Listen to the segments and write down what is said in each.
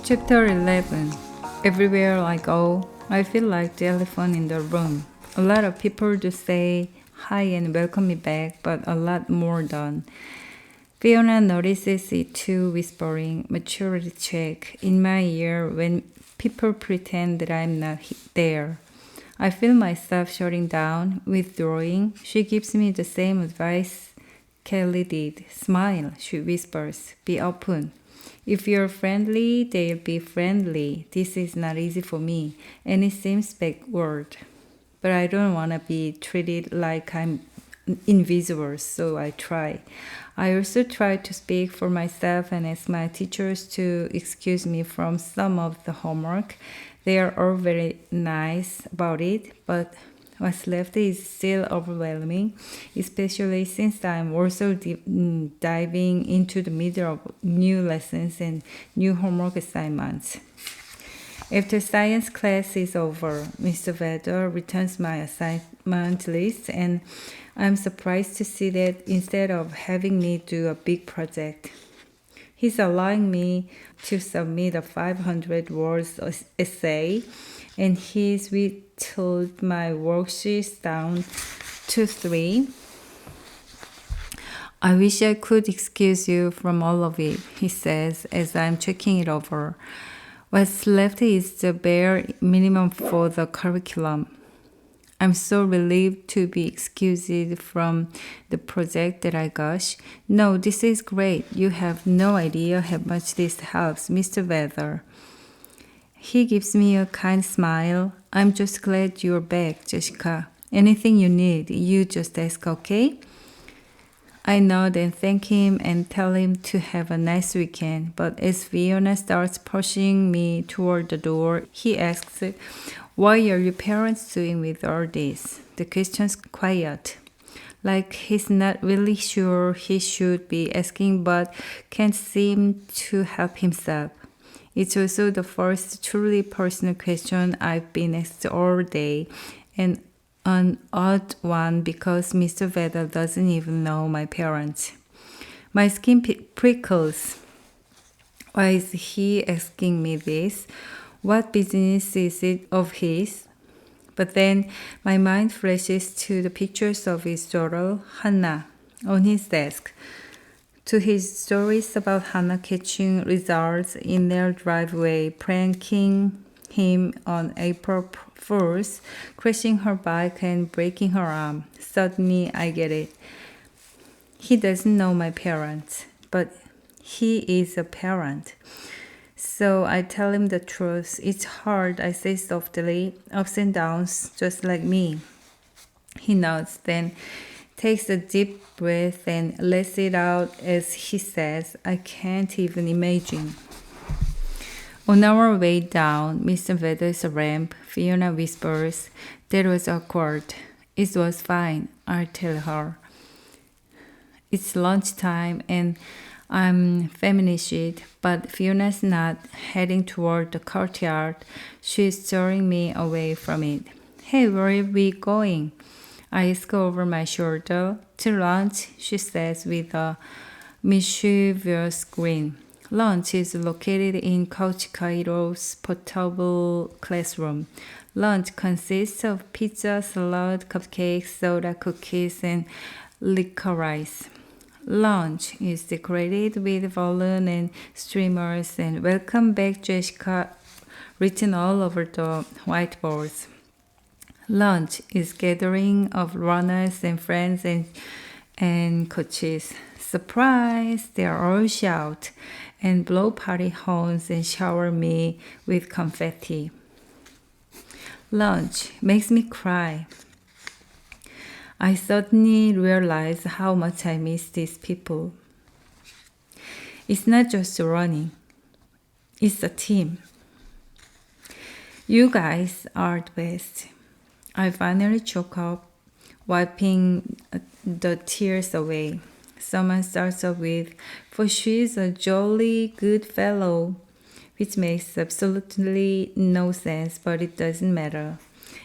Chapter 11. Everywhere I go, I feel like the elephant in the room. A lot of people do say hi and welcome me back, but a lot more don't. Fiona notices it too, whispering, maturity check, in my ear when people pretend that I'm not there. I feel myself shutting down, withdrawing. She gives me the same advice Kelly did. Smile, she whispers. Be open. If you're friendly, they'll be friendly. This is not easy for me, and it seems backward. But I don't want to be treated like I'm invisible, so I try. I also try to speak for myself and ask my teachers to excuse me from some of the homework. They are all very nice about it, but what's left is still overwhelming, especially since I'm also diving into the middle of new lessons and new homework assignments. After science class is over, Mr. Vedder returns my assignment list, and I'm surprised to see that instead of having me do a big project, he's allowing me to submit a 500 words essay, and he's whittled my worksheets down to 3. I wish I could excuse you from all of it, he says as I'm checking it over. What's left is the bare minimum for the curriculum. I'm so relieved to be excused from the project that I gush. No, this is great. You have no idea how much this helps, Mr. Vedder. He gives me a kind smile. I'm just glad you're back, Jessica. Anything you need, you just ask, okay? I nod and thank him and tell him to have a nice weekend. But as Fiona starts pushing me toward the door, he asks, what are your parents doing with all this? The question's quiet. Like he's not really sure he should be asking but can't seem to help himself. It's also the first truly personal question I've been asked all day, and an odd one because Mr. Vedder doesn't even know my parents. My skin prickles. Why is he asking me this? What business is it of his? But then my mind flashes to the pictures of his daughter, Hannah, on his desk, to his stories about Hannah catching results in their driveway, pranking him on April Fool's, crashing her bike and breaking her arm. Suddenly I get it. He doesn't know my parents, but he is a parent. So I tell him the truth. It's hard, I say softly, ups and downs, just like me. He nods, then takes a deep breath and lets it out as he says, I can't even imagine. On our way down Mr. Vedder's ramp, Fiona whispers, that was awkward. It was fine, I tell her. It's lunchtime and I'm famished, but Fiona's not heading toward the courtyard. She's steering me away from it. Hey, where are we going? I ask over my shoulder. To lunch, she says with a mischievous grin. Lunch is located in Coach Cairo's portable classroom. Lunch consists of pizza, salad, cupcakes, soda, cookies, and licorice. Lunch is decorated with balloons and streamers and welcome back Jessica written all over the whiteboards. Lunch is gathering of runners and friends and coaches. Surprise! They all shout and blow party horns and shower me with confetti. Lunch makes me cry. I suddenly realize how much I miss these people. It's not just running. It's a team. You guys are the best. I finally choke up, wiping the tears away. Someone starts up with, for she's a jolly good fellow, which makes absolutely no sense, but it doesn't matter.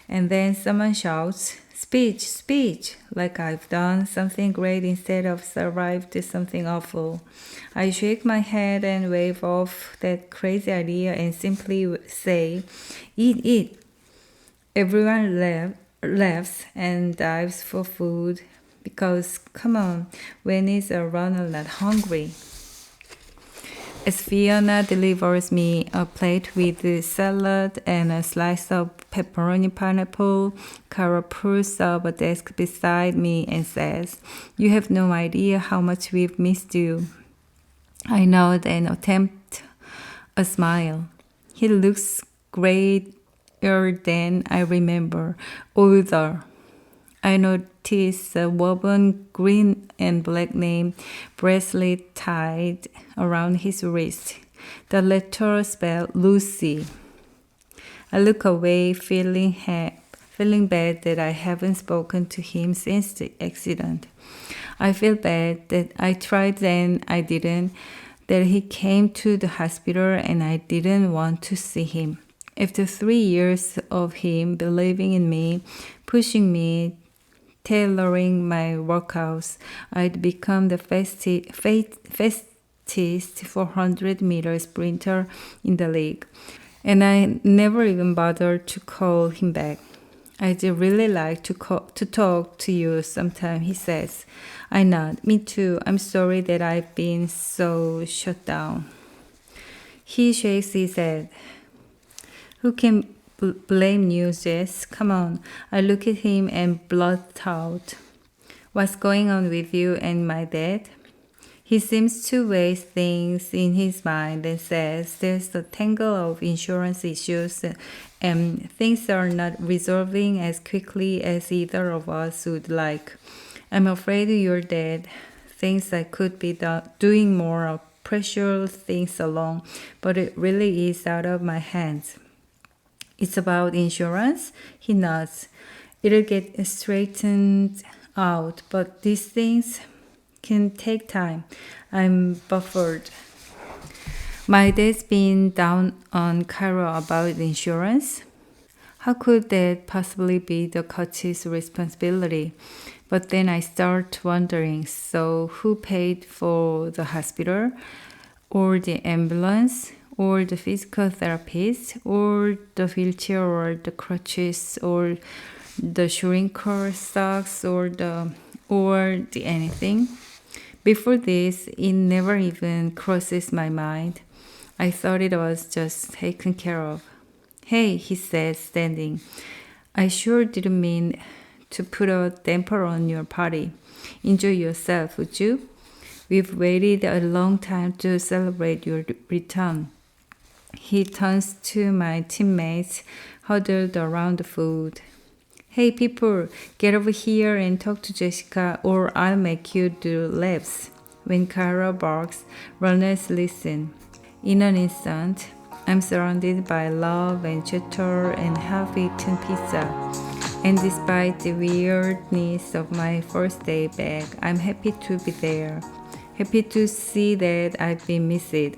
And then someone shouts, Speech, like I've done something great instead of survived something awful. I shake my head and wave off that crazy idea and simply say, eat. Everyone laughs and dives for food because, come on, when is a runner not hungry? As Fiona delivers me a plate with salad and a slice of pepperoni pineapple, Cara pulls up a desk beside me and says, "You have no idea how much we've missed you." I nod and attempt a smile. He looks greater than I remember, older. I notice a woven green and black name bracelet tied around his wrist. The letter spelled Lucy. I look away, feeling bad that I haven't spoken to him since the accident. I feel bad that I tried and I didn't, that he came to the hospital and I didn't want to see him. After 3 years of him believing in me, pushing me, tailoring my workouts, I'd become the fastest 400-meter sprinter in the league. And I never even bothered to call him back. I'd really like to talk to you sometime, he says. I nod. Me too. I'm sorry that I've been so shut down. He shakes his head. Who can blame you, Jess? Come on. I look at him and blurt out, "What's going on with you and my dad?" He seems to weigh things in his mind and says there's a tangle of insurance issues and things are not resolving as quickly as either of us would like. I'm afraid your dad thinks I could be doing more of pressure things along, but it really is out of my hands. It's about insurance? He nods. It'll get straightened out, but these things can take time. I'm buffered. My dad's been down on Cairo about insurance. How could that possibly be the coach's responsibility? But then I start wondering, so who paid for the hospital, or the ambulance, or the physical therapist, or the wheelchair, or the crutches, or the shrinker stocks, or the anything? Before this, it never even crosses my mind. I thought it was just taken care of. Hey, he says, standing. I sure didn't mean to put a damper on your party. Enjoy yourself, would you? We've waited a long time to celebrate your return. He turns to my teammates huddled around the food. Hey people, get over here and talk to Jessica or I'll make you do laps. When Cara barks, runners listen. In an instant, I'm surrounded by love and chatter and half-eaten pizza. And despite the weirdness of my first day back, I'm happy to be there. Happy to see that I've been missed.